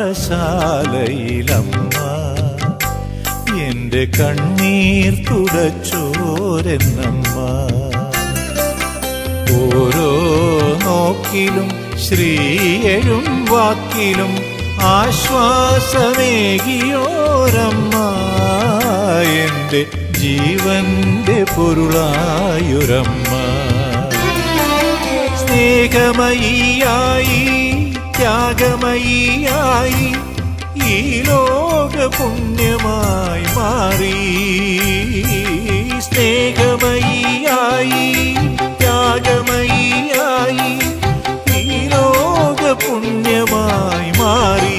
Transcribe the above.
പാഠശാലയിലമ്മ എന്റെ കണ്ണീർ തുടച്ചോരെന്നമ്മ. ഓരോ നോക്കിലും ശ്രീയഴും വാക്കിലും ആശ്വാസമേകിയോരമ്മ എന്റെ ജീവന്റെ പൊരുളായൊരമ്മ. സ്നേഹമയിയായി ത്യാഗമയിയായി ഈ ലോക പുണ്യമായി മാറി. സ്നേഹമയിയായി ത്യാഗമയിയായി ഈ ലോക പുണ്യമായി മാറി.